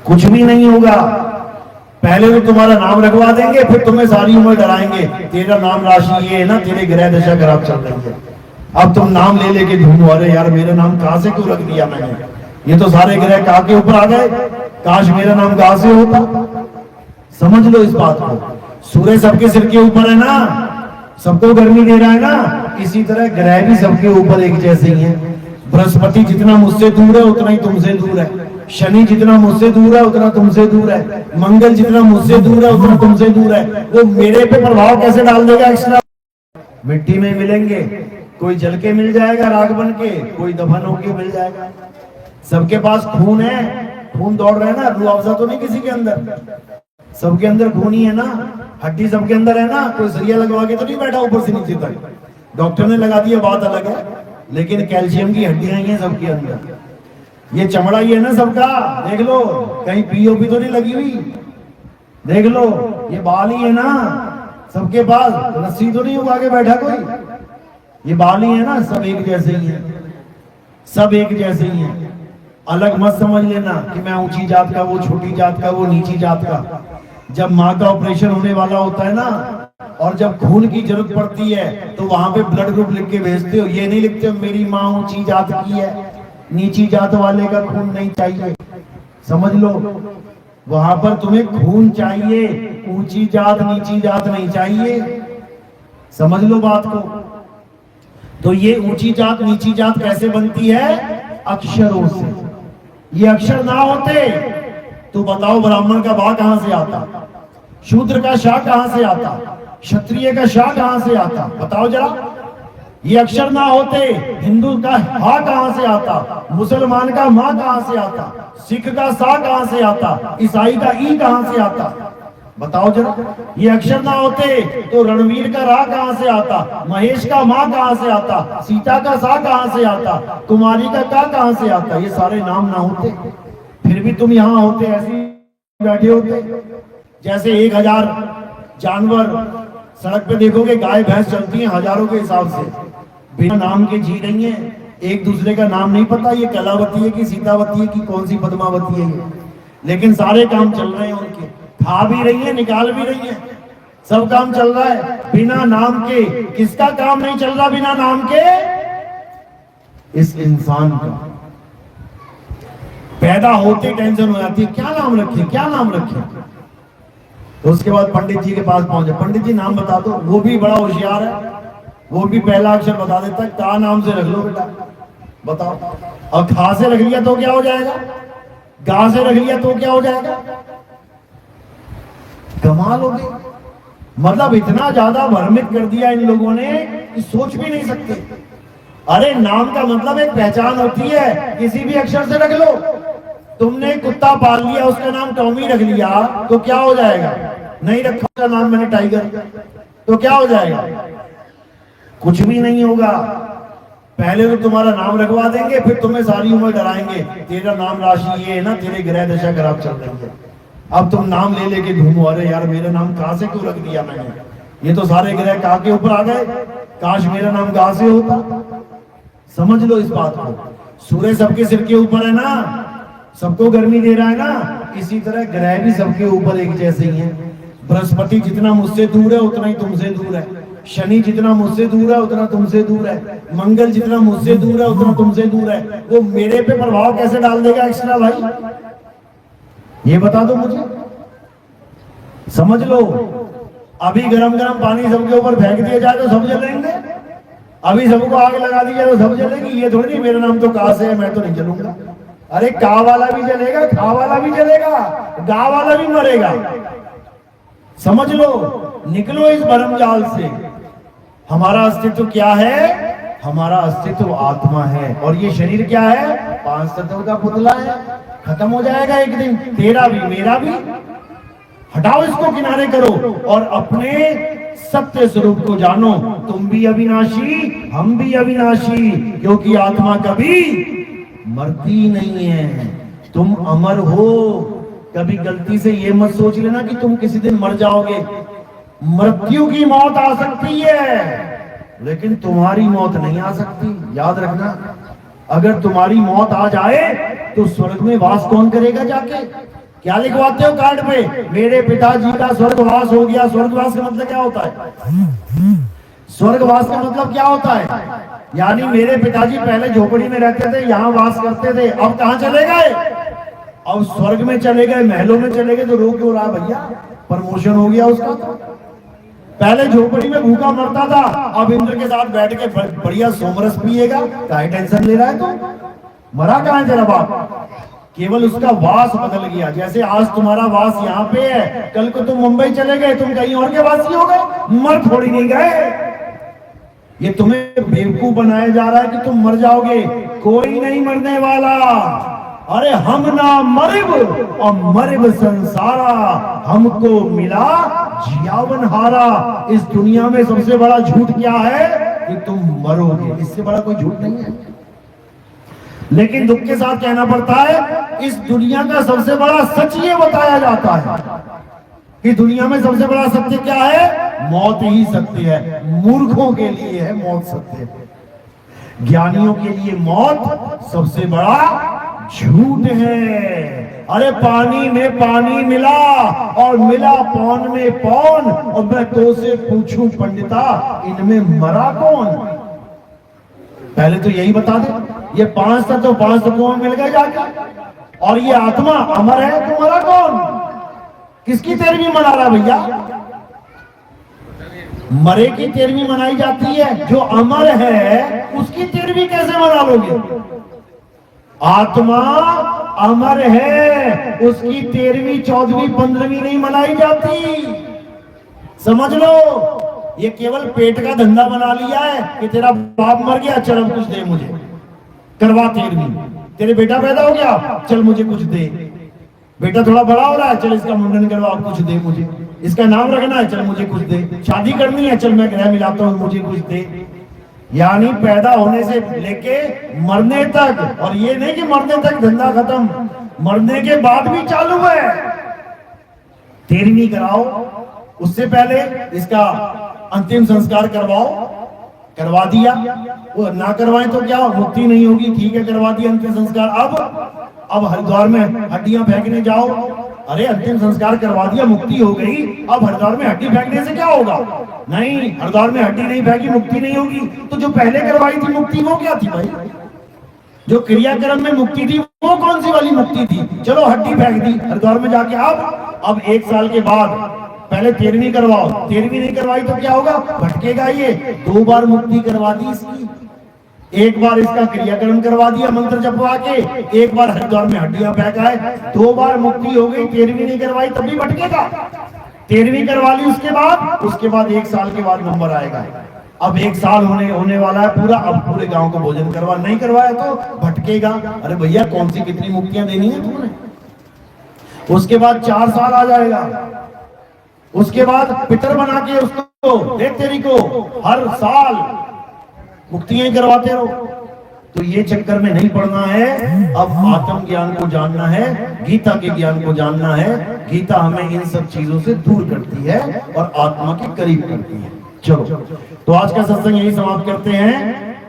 कुछ भी नहीं होगा। पहले तो तुम्हारा नाम रखवा देंगे, फिर तुम्हें सारी उम्र डराएंगे, तेरा नाम राशि ये है ना, तेरे ग्रह दशा खराब चल रही है। अब तुम नाम ले लेके ढूंढो, अरे यार मेरा नाम कहां से क्यों रख दिया मैंने, ये तो सारे ग्रह कहा के ऊपर आ गए, काश मेरा नाम कहां से होता। समझ लो इस बात को, सूर्य सबके सिर के ऊपर है ना, सबको गर्मी दे रहा है ना, इसी तरह ग्रह भी सबके ऊपर एक जैसे ही है। बृहस्पति जितना मुझसे दूर है उतना ही तुमसे दूर है, शनि जितना मुझसे दूर है उतना तुमसे दूर है, मंगल जितना मुझसे दूर है उतना तुमसे दूर है। वो मेरे पे प्रभाव कैसे डाल देगा एक्स्ट्रा। मिट्टी में मिलेंगे, कोई जल के मिल जाएगा राख बन के, कोई दफन होके मिल जाएगा। सबके पास खून है, खून दौड़ रहा है ना, रूह अफ़ज़ा तो नहीं किसी के अंदर, सबके अंदर खून ही है ना, हड्डी सबके अंदर है ना, कोई सरिया लगवा के तो नहीं बैठा ऊपर से नीचे तक, डॉक्टर ने लगा दिया बात अलग है, लेकिन कैल्शियम की हड्डियां ही हैं सबके अंदर। ये चमड़ा ही है ना सबका, देख लो कहीं पीओपी तो नहीं लगी हुई, देख लो ये बाल ही है ना सबके पास, रस्सी तो नहीं उगा के बैठा कोई, ये बाल ही है ना, सब एक जैसे ही है, सब एक जैसे ही है। अलग मत समझ लेना कि मैं ऊंची जात का, वो छोटी जात का, वो नीची जात का। जब माँ का ऑपरेशन होने वाला होता है ना, और जब खून की जरूरत पड़ती है तो वहां पे ब्लड ग्रुप लिख के भेजते हो, ये नहीं लिखते हो मेरी माँ ऊंची जात की है, नीची जात वाले का खून नहीं चाहिए। समझ लो, वहां पर तुम्हें खून चाहिए, ऊंची जात नीची जात नहीं चाहिए। समझ लो बात को। तो ये ऊंची जात नीची जात कैसे बनती है? अक्षरों से। ये अक्षर ना होते तो बताओ ब्राह्मण का बा कहां से आता, शूद्र का शाह कहां से आता, क्षत्रिय का शाह कहां से आता, बताओ जरा। ये अक्षर ना होते हिंदू का हा कहां से आता, मुसलमान का मां कहां से आता, सिख का सा कहां से आता, ईसाई का ई कहां से आता, बताओ जरा। ये अक्षर ना होते तो रणवीर का रा कहां से आता, महेश का मां कहां से आता, सीता का सा कहां से आता, कुमारी का का कहां से आता। ये सारे नाम ना होते फिर भी तुम यहां होते, ऐसे बैठे होते। जैसे 1000 जानवर सड़क पे देखोगे, गाय भैंस चलती हैं हजारों के हिसाब से, बिना नाम के जी रही हैं, एक दूसरे का नाम नहीं पता, ये कलावती है कि सीतावती है कि कौन सी पद्मावती है ये, लेकिन सारे काम चल रहे हैं उनके, खा भी रही है निकाल भी रही है, सब काम चल रहा है बिना नाम के। किसका काम नहीं चल रहा बिना नाम के? इस इंसान का। पैदा होते टेंशन हो जाती है, क्या नाम रखे, क्या नाम रखे। तो उसके बाद पंडित जी के पास पहुंचे, पंडित जी नाम बता दो। वो भी बड़ा होशियार है, वो भी पहला अक्षर बता देता है, का नाम से रख लो बेटा, बताओ। और खा से रख लिया तो क्या हो जाएगा, गा से रख लिया तो क्या हो जाएगा। कमाल हो गई, मतलब इतना ज्यादा भ्रमित कर दिया इन लोगों ने कि सोच भी नहीं सकते। अरे नाम का मतलब एक पहचान होती है, किसी भी अक्षर से रख लो। तुमने कुत्ता पाल लिया, उसका नाम टॉमी रख लिया तो क्या हो जाएगा, नहीं रखा उसका नाम मैंने टाइगर, तो क्या हो जाएगा, कुछ भी नहीं होगा। पहले तो तुम्हारा नाम रखवा देंगे, फिर तुम्हें सारी उम्र डराएंगे, तेरा नाम राशि ये है ना, तेरे ग्रह दशा खराब चल रही है। अब तुम नाम ले लेके ढूंढो, अरे यार मेरा नाम कहां से क्यों रख दिया मैंने, ये तो सारे ग्रह कहा के ऊपर आ गए, काश मेरा नाम कहां से होता। समझ लो इस बात को, सूर्य सबके सिर के ऊपर है ना, सबको गर्मी दे रहा है ना, इसी तरह ग्रह भी सबके ऊपर एक जैसे ही हैं। बृहस्पति जितना मुझसे दूर है उतना ही तुमसे दूर है, शनि जितना मुझसे दूर है उतना तुमसे दूर है, मंगल जितना मुझसे दूर है उतना तुमसे दूर है। वो मेरे पे प्रभाव कैसे डाल देगा एक्स्ट्रा भाई, ये बता दो मुझे। समझ लो, अभी गरम गरम पानी सबके ऊपर फेंक दिया जाए तो सब जलेंगे, अभी सबको आग लगा दी जाए तो सब जलेंगे। ये थोड़ी नहीं मेरा नाम तो का से है मैं तो नहीं जलूंगा। अरे का वाला भी जलेगा, खा वाला भी जलेगा, गा वाला भी मरेगा। समझ लो, निकलो इस भरम जाल से। हमारा अस्तित्व क्या है? हमारा अस्तित्व आत्मा है, और ये शरीर क्या है? 5 तत्वों का पुतला है, खत्म हो जाएगा एक दिन, तेरा भी मेरा भी। हटाओ इसको, किनारे करो और अपने सत्य स्वरूप को जानो। तुम भी अविनाशी, हम भी अविनाशी, क्योंकि आत्मा कभी मरती नहीं है, तुम अमर हो। कभी गलती से ये मत सोच लेना कि तुम किसी दिन मर जाओगे। मृत्यु की मौत आ सकती है, लेकिन तुम्हारी मौत नहीं आ सकती, याद रखना। अगर तुम्हारी मौत आ जाए तो स्वर्ग में वास कौन करेगा जाके? क्या लिखवाते हो कार्ड पे? मेरे पिताजी का स्वर्गवास हो गया। स्वर्गवास का मतलब क्या होता है? स्वर्गवास का मतलब क्या होता है? यानी मेरे पिताजी पहले झोपड़ी में रहते थे, यहाँ वास करते थे, अब कहाँ चले गए? अब स्वर्ग में चले गए, महलों में चले गए। तो रो क्यों रहा भैया? प्रमोशन हो गया उसका। पहले झोपड़ी में भूखा मरता था, अब इंद्र के साथ बैठ के बढ़िया सोमरस पिएगा। काहे टेंशन ले रहा है? तो मरा कहाँ है तेरा बाप? केवल उसका वास बदल गया। जैसे आज तुम्हारा वास यहाँ पे है, कल को तुम मुंबई चले गए, तुम कहीं और के वासी हो गए, मर थोड़ी नहीं गए। ये तुम्हें बेवकूफ बनाया जा रहा है कि तुम मर जाओगे। कोई नहीं मरने वाला। अरे हम ना मरिब और मरिब संसारा, हमको मिला जियावन हारा। इस दुनिया में सबसे बड़ा झूठ क्या है? कि तुम मरोगे। इससे बड़ा कोई झूठ नहीं है। लेकिन दुख के साथ कहना पड़ता है, इस दुनिया का सबसे बड़ा सच ये बताया जाता है कि दुनिया में सबसे बड़ा सत्य क्या है? मौत ही सत्य है। मूर्खों के लिए है मौत सत्य, ज्ञानियों के लिए मौत सबसे बड़ा झूठ है। अरे पानी में पानी मिला और मिला पौन में पौन, और मैं तो से पूछूं पंडिता, इनमें मरा कौन? पहले तो यही बता दे। ये 5 तत्व 5 तत्वों में मिल गए जाके, और ये आत्मा अमर है, तो मरा कौन? किसकी 13वीं मना रहा भैया? मरे की 13वीं मनाई जाती है, जो अमर है उसकी 13वीं कैसे मना लोगे? आत्मा अमर है, उसकी 13वीं 14वीं 15वीं नहीं मनाई जाती। समझ लो, ये केवल पेट का धंधा बना लिया है कि तेरा बाप मर गया, चल अब कुछ दे मुझे, करवा 13वीं। तेरे बेटा पैदा हो गया, चल मुझे कुछ दे। बेटा थोड़ा बड़ा हो रहा है, चल इसका मुंडन करवा, कुछ दे मुझे। इसका नाम रखना है, चल मुझे कुछ दे। शादी करनी है, चल मैं ग्रह मिलाता हूं, मुझे कुछ दे। यानी पैदा होने से लेके मरने तक, और ये नहीं कि मरने तक धंधा खत्म, मरने के बाद भी चालू है। 13वीं कराओ, उससे पहले इसका अंतिम संस्कार करवाओ। करवा दिया, वो ना करवाएं तो क्या, मुक्ति नहीं होगी, ठीक है करवा दिया अंतिम संस्कार। अब हरिद्वार में हड्डियां फेंकने जाओ। अरे अंतिम संस्कार करवा दिया, मुक्ति हो गई, अब हरिद्वार में हड्डी फेंकने से क्या होगा? नहीं, हरिद्वार में हड्डी नहीं फेंकी, मुक्ति नहीं होगी। तो जो पहले करवाई थी मुक्ति, वो क्या थी भाई? जो क्रियाक्रम में मुक्ति थी, वो कौन सी वाली मुक्ति थी? चलो हड्डी फेंक दी हरिद्वार में जाके। अब 1 साल के बाद पहले 13वीं करवाओ। 13वीं नहीं करवाई तो क्या होगा? भटकेगा ये। 2 बार मुक्ति करवा दी इसकी। एक बार इसका क्रियाक्रम करवा दिया मंत्र जपवा के, एक बार हरिद्वार में हड्डियां फेंकाए, 2 बार मुक्ति हो गई। 13वीं नहीं करवाई तब भी भटकेगा। 13वीं करवा ली उसके बाद 1 साल के बाद नंबर आएगा। अब 1 साल होने वाला है पूरा। अब पूरे गांव को भोजन करवा, नहीं करवाया तो भटकेगा। अरे भैया कौन सी कितनी मुक्तियां देनी है तुमने? उसके बाद 4 साल आ जाएगा। उसके बाद पितर बना के उसको देख तेरी को हर साल मुक्तियां करवाते रहो। तो ये चक्कर में नहीं पड़ना है। अब आत्म ज्ञान को जानना है, गीता के ज्ञान को जानना है। गीता हमें इन सब चीजों से दूर करती है और आत्मा के करीब करती है। चलो, तो आज का सत्संग यही समाप्त करते हैं।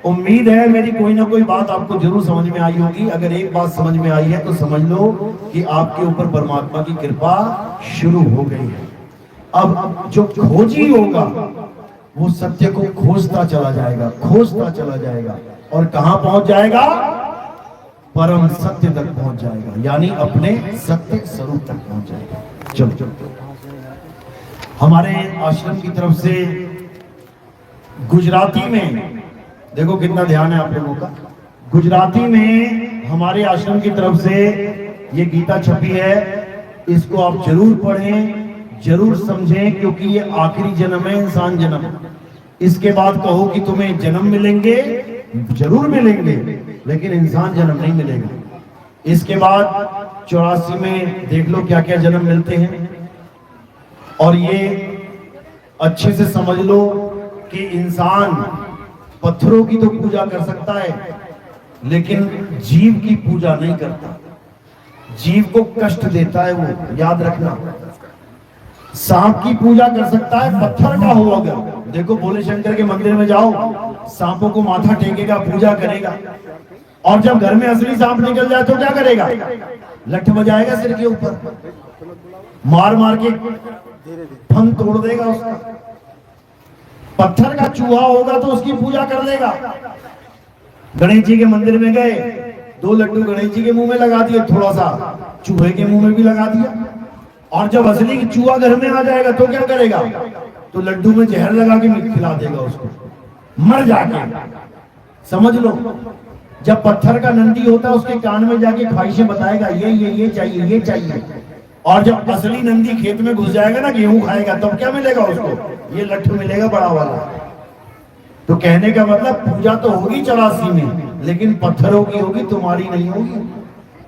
उम्मीद है मेरी कोई ना कोई बात आपको जरूर समझ में आई होगी। अगर एक बात समझ में आई है तो समझ लो कि आपके ऊपर परमात्मा की कृपा शुरू हो गई है। अब जो खोजी होगा वो सत्य को खोजता चला जाएगा, खोजता चला जाएगा, और कहां पहुंच जाएगा? परम सत्य तक पहुंच जाएगा, यानी अपने सत्य स्वरूप तक पहुंच जाएगा। चलो, हमारे आश्रम की तरफ से गुजराती में, देखो कितना ध्यान है आप लोगों का, गुजराती में हमारे आश्रम की तरफ से ये गीता छपी है। इसको आप जरूर पढ़ें, जरूर समझें, क्योंकि ये आखिरी जन्म है, इंसान जन्म। इसके बाद कहो कि तुम्हें जन्म मिलेंगे, जरूर मिलेंगे, लेकिन इंसान जन्म नहीं मिलेगा। इसके बाद 84 में देख लो क्या क्या जन्म मिलते हैं। और ये अच्छे से समझ लो कि इंसान पत्थरों की तो पूजा कर सकता है, लेकिन जीव की पूजा नहीं करता। जीव को कष्ट देता है वो, याद रखना। सांप की पूजा कर सकता है, पत्थर का हो अगर। देखो भोले शंकर के मंदिर में जाओ, सांपों को माथा टेकेगा, पूजा करेगा, और जब घर में असली सांप निकल जाए तो क्या करेगा? लठ बजाएगा सिर के ऊपर, मार मार के फन तोड़ देगा उसका। पत्थर का चूहा होगा तो उसकी पूजा कर देगा। गणेश जी के मंदिर में गए, 2 लड्डू गणेश जी के मुंह में लगा दिए, थोड़ा सा चूहे के मुंह में भी लगा दिया। और जब असली चूहा घर में आ जाएगा तो क्या करेगा? तो लड्डू में जहर लगा के खिला देगा उसको, मर जाके। समझ लो, जब पत्थर का नंदी होता है उसके कान में जाके ख्वाहिशें बताएगा, ये चाहिए, ये चाहिए। और जब असली नंदी खेत में घुस जाएगा ना, गेहूं खाएगा, तब क्या मिलेगा उसको? ये लट्ठू मिलेगा बड़ा वाला। तो कहने का मतलब पूजा तो होगी 84 में, लेकिन पत्थरों की होगी, तुम्हारी नहीं होगी।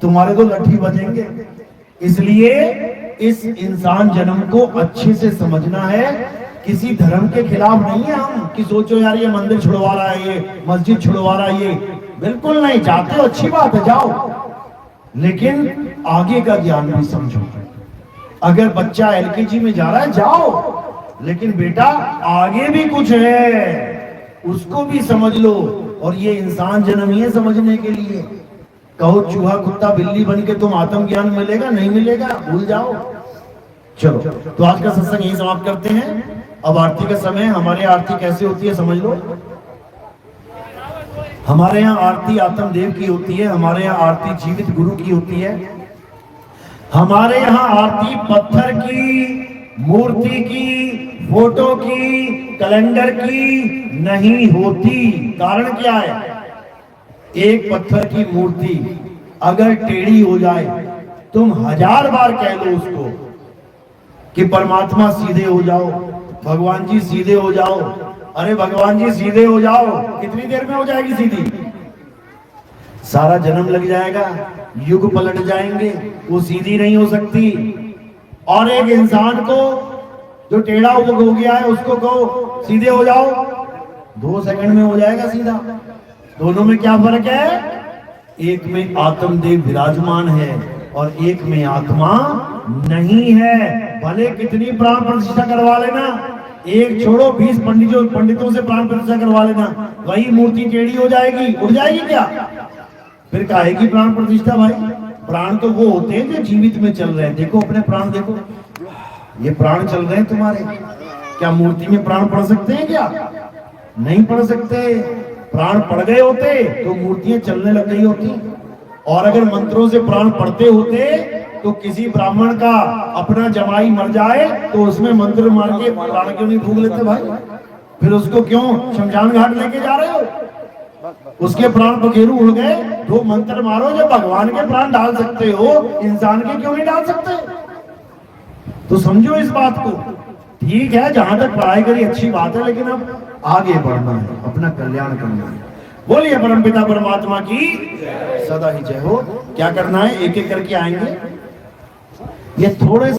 तुम्हारे तो लट्ठी बजेंगे। इसलिए इस इंसान जन्म को अच्छे से समझना है। किसी धर्म के खिलाफ नहीं है हम कि सोचो यार ये मंदिर छुड़वा रहा है, ये मस्जिद छुड़वा रहा है, ये बिल्कुल नहीं। जाते हो अच्छी बात है, जाओ, लेकिन आगे का ज्ञान भी समझो। अगर बच्चा LKG में जा रहा है, जाओ, लेकिन बेटा आगे भी कुछ है, उसको भी समझ लो। और ये इंसान जन्म ही है समझने के लिए। कहो चूहा कुत्ता बिल्ली बन के तुम आत्मज्ञान मिलेगा? नहीं मिलेगा, भूल जाओ। चलो, तो आज का सत्संग यही समाप्त करते हैं। अब आरती का समय। हमारे यहाँ आरती कैसे होती है समझ लो। हमारे यहाँ आरती आत्मदेव की होती है, हमारे यहाँ आरती जीवित गुरु की होती है, हमारे यहाँ आरती पत्थर की, मूर्ति की, फोटो की, कैलेंडर की नहीं होती। कारण क्या है? एक पत्थर की मूर्ति अगर टेढ़ी हो जाए, तुम 1000 बार कह लो उसको कि परमात्मा सीधे हो जाओ, भगवान जी सीधे हो जाओ, अरे भगवान जी सीधे हो जाओ, कितनी देर में हो जाएगी सीधी? सारा जन्म लग जाएगा, युग पलट जाएंगे, वो सीधी नहीं हो सकती। और एक इंसान को जो टेढ़ा हो गया है उसको कहो सीधे हो जाओ, 2 सेकंड में हो जाएगा सीधा। दोनों में क्या फर्क है? एक में आत्मदेव विराजमान है और एक में आत्मा नहीं है। भले कितनी प्राण प्रतिष्ठा करवा लेना, एक छोड़ो 20 पंडितों से प्राण प्रतिष्ठा करवा लेना, वही मूर्ति टेढ़ी हो जाएगी, उड़ जाएगी क्या? फिर काहेगी प्राण प्रतिष्ठा भाई? प्राण तो वो होते हैं जो जीवित में चल रहे हैं। देखो अपने प्राण देखो, ये प्राण चल रहे हैं तुम्हारे। क्या मूर्ति में प्राण पड़ सकते हैं क्या? नहीं पड़ सकते। प्राण पड़ गए होते तो मूर्तियां चलने लग गई होती। और अगर मंत्रों से प्राण पड़ते होते तो किसी ब्राह्मण का अपना जमाई मर जाए तो उसमें मंत्र मार के प्राण क्यों नहीं फूंक लेते भाई? फिर उसको क्यों शमशान घाट लेके जा रहे हो? उसके प्राण पखेरु उड़ गए, 2 मंत्र मारो, जब भगवान के प्राण डाल सकते हो, इंसान के क्यों नहीं डाल सकते? तो समझो इस बात को। ठीक है, जहां तक पढ़ाई करी अच्छी बात है, लेकिन अब आगे बढ़ना है, अपना कल्याण करना है। बोलिए परमपिता परमात्मा की सदा ही जय हो। क्या करना है? एक एक करके आएंगे। ये थोड़े